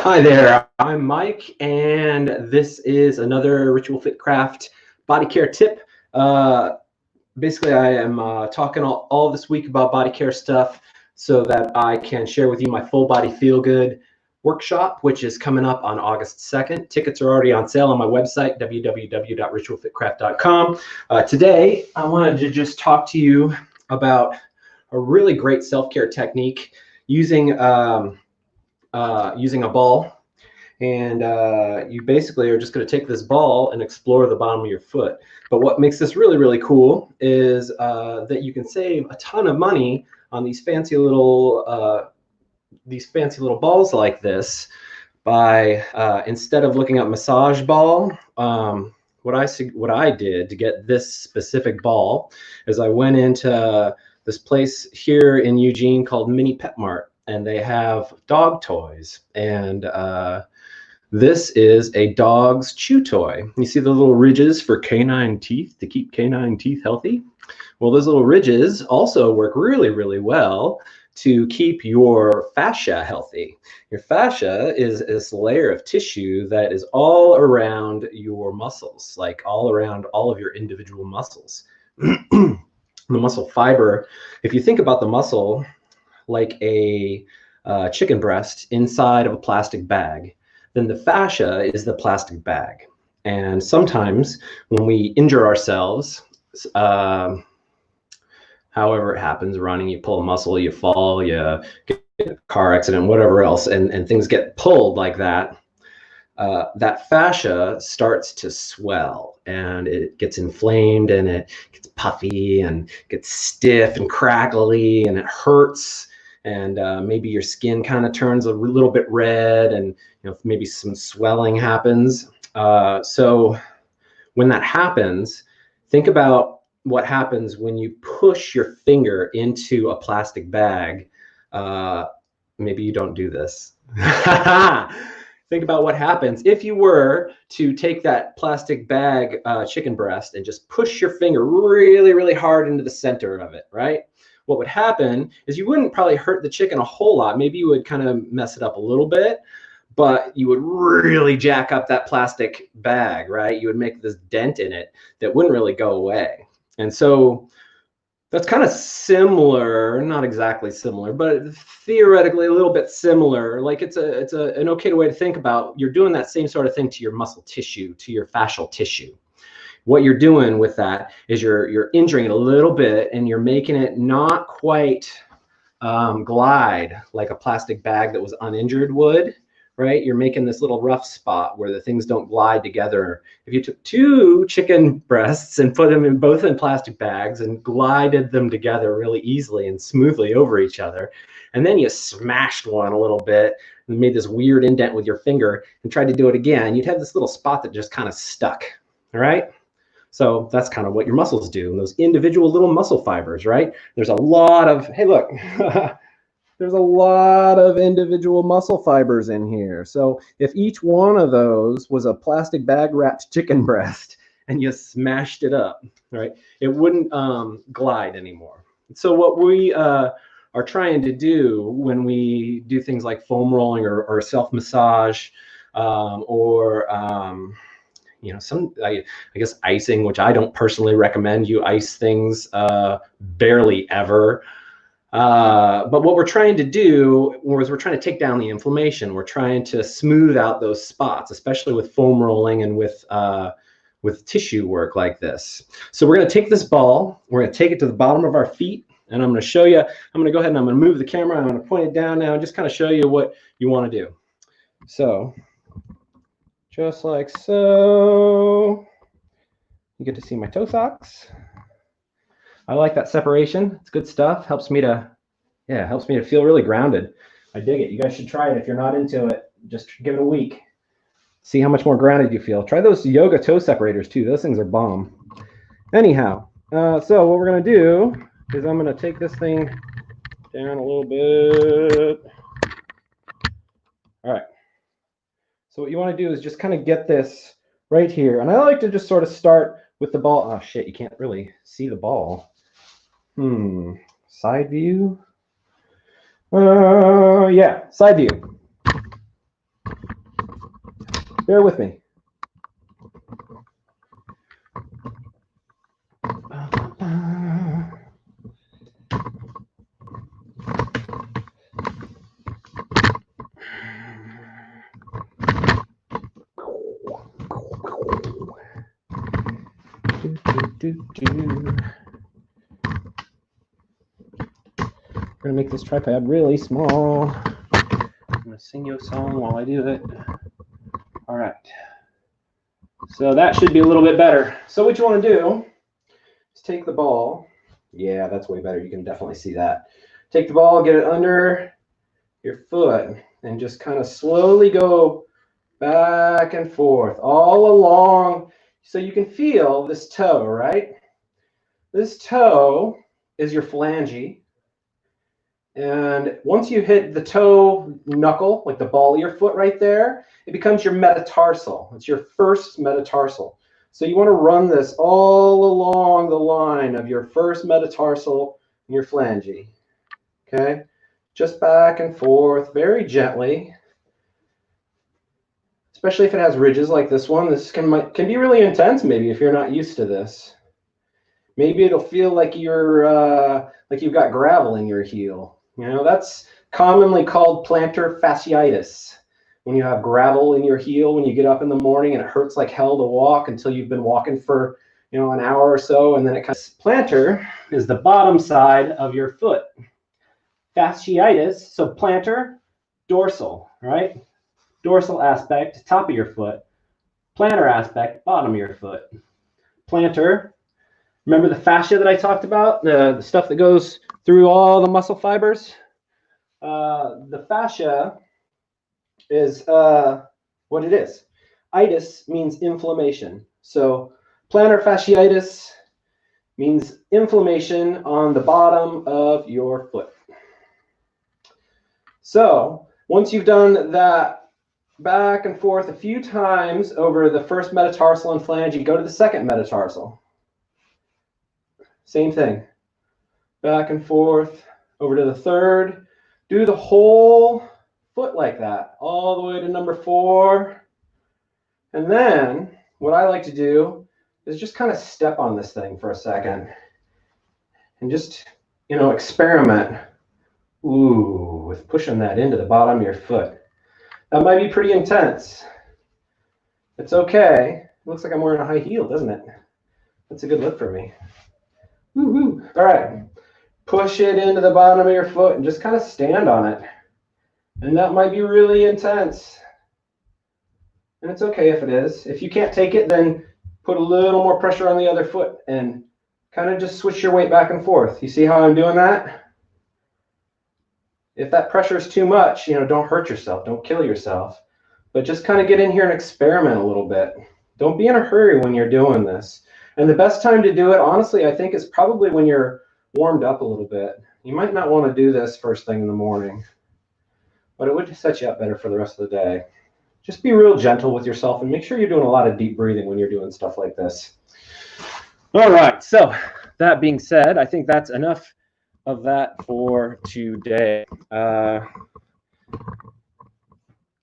Hi there, I'm Mike, and this is another Ritual Fit Craft body care tip. Basically, I am talking all this week about body care stuff so that I can share with you my full body feel good workshop, which is coming up on August 2nd. Tickets are already on sale on my website, www.ritualfitcraft.com. Today, I wanted to just talk to you about a really great self-care technique using using a ball. And you basically are just going to take this ball and explore the bottom of your foot. But what makes this really, really cool is that you can save a ton of money on these fancy little balls like this by instead of looking up massage ball. What I did to get this specific ball is I went into this place here in Eugene called Mini Pet Mart, and they have dog toys. And this is a dog's chew toy. You see the little ridges for canine teeth to keep canine teeth healthy? Well, those little ridges also work really, really well to keep your fascia healthy. Your fascia is this layer of tissue that is all around your muscles, like all around all of your individual muscles. The muscle fiber, if you think about the muscle like a chicken breast inside of a plastic bag, then the fascia is the plastic bag. And sometimes when we injure ourselves, however it happens, running, you pull a muscle, you fall, you get a car accident, whatever else, and things get pulled like that, that fascia starts to swell and it gets inflamed and it gets puffy and gets stiff and crackly and it hurts. And maybe your skin kind of turns a little bit red, and maybe some swelling happens. So when that happens, think about what happens when you push your finger into a plastic bag. Maybe you don't do this. Think about what happens if you were to take that plastic bag chicken breast and just push your finger really, really hard into the center of it, right? What would happen is you wouldn't probably hurt the chicken a whole lot. Maybe you would kind of mess it up a little bit, but you would really jack up that plastic bag, right? You would make this dent in it that wouldn't really go away. And so that's kind of similar, not exactly similar, but theoretically a little bit similar. Like it's an okay way to think about, you're doing that same sort of thing to your muscle tissue, to your fascial tissue. What you're doing with that is you're injuring it a little bit, and you're making it not quite glide like a plastic bag that was uninjured would, right? You're making this little rough spot where the things don't glide together. If you took two chicken breasts and put them both in plastic bags and glided them together really easily and smoothly over each other, and then you smashed one a little bit and made this weird indent with your finger and tried to do it again, you'd have this little spot that just kind of stuck, all right? So that's kind of what your muscles do, those individual little muscle fibers, right? There's a lot of, hey, look, there's a lot of individual muscle fibers in here. So if each one of those was a plastic bag wrapped chicken breast and you smashed it up, right, it wouldn't glide anymore. So what we are trying to do when we do things like foam rolling or self-massage or I guess icing, which I don't personally recommend. You ice things barely ever. But what we're trying to do is we're trying to take down the inflammation. We're trying to smooth out those spots, especially with foam rolling and with tissue work like this. So we're going to take this ball, we're going to take it to the bottom of our feet, and I'm going to show you, I'm going to go ahead and I'm going to move the camera, I'm going to point it down now and just kind of show you what you want to do. So just like so, you get to see my toe socks. I like that separation. It's good stuff. Helps me to feel really grounded. I dig it. You guys should try it. If you're not into it, just give it a week. See how much more grounded you feel. Try those yoga toe separators too. Those things are bomb. Anyhow, so what we're going to do is I'm going to take this thing down a little bit. All right. So what you want to do is just kind of get this right here. And I like to just sort of start with the ball. Oh, shit, you can't really see the ball. Side view. Yeah, side view. Bear with me. I'm gonna make this tripod really small. I'm gonna sing you a song while I do it. All right. So that should be a little bit better. So what you want to do is take the ball. Yeah, that's way better. You can definitely see that. Take the ball, get it under your foot, and just kind of slowly go back and forth all along so you can feel this toe, right? This toe is your phalange. And once you hit the toe knuckle, like the ball of your foot right there, it becomes your metatarsal. It's your first metatarsal. So you want to run this all along the line of your first metatarsal and your phalange. Okay? Just back and forth, very gently. Especially if it has ridges like this one. This can be really intense maybe if you're not used to this. Maybe it'll feel like you've got gravel in your heel. You know, that's commonly called plantar fasciitis. When you have gravel in your heel when you get up in the morning and it hurts like hell to walk until you've been walking for, you know, an hour or so, and then it comes. Plantar is the bottom side of your foot. Fasciitis, so plantar, dorsal, right? Dorsal aspect, top of your foot. Plantar aspect, bottom of your foot. Plantar. Remember the fascia that I talked about? The stuff that goes through all the muscle fibers? The fascia is what it is. Itis means inflammation. So plantar fasciitis means inflammation on the bottom of your foot. So once you've done that back and forth a few times over the first metatarsal and phalange, you go to the second metatarsal. Same thing. Back and forth over to the third. Do the whole foot like that, all the way to number 4. And then what I like to do is just kind of step on this thing for a second and just, you know, experiment. Ooh, with pushing that into the bottom of your foot. That might be pretty intense. It's okay. It looks like I'm wearing a high heel, doesn't it? That's a good look for me. Woo-hoo. All right. Push it into the bottom of your foot and just kind of stand on it. And that might be really intense. And it's okay if it is. If you can't take it, then put a little more pressure on the other foot and kind of just switch your weight back and forth. You see how I'm doing that? If that pressure is too much, you know, don't hurt yourself. Don't kill yourself. But just kind of get in here and experiment a little bit. Don't be in a hurry when you're doing this. And the best time to do it, honestly, I think is probably when you're warmed up a little bit. You might not want to do this first thing in the morning, but it would set you up better for the rest of the day. Just be real gentle with yourself and make sure you're doing a lot of deep breathing when you're doing stuff like this. All right, so that being said, I think that's enough of that for today.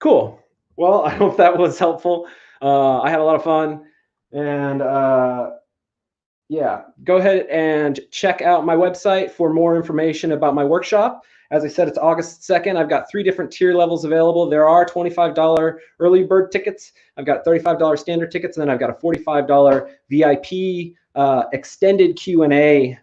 Cool. Well, I hope that was helpful. I had a lot of fun, and yeah, go ahead and check out my website for more information about my workshop. As I said, it's August 2nd. I've got 3 different tier levels available. There are $25 early bird tickets. I've got $35 standard tickets, and then I've got a $45 VIP extended Q&A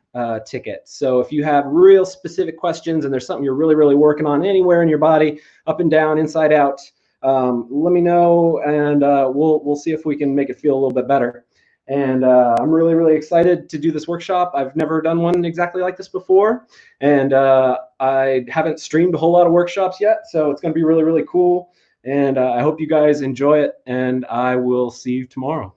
ticket. So if you have real specific questions and there's something you're really working on anywhere in your body, up and down, inside out, let me know, and we'll see if we can make it feel a little bit better. And I'm really excited to do this workshop. I've never done one exactly like this before, and I haven't streamed a whole lot of workshops yet, so it's going to be really cool. And I hope you guys enjoy it, and I will see you tomorrow.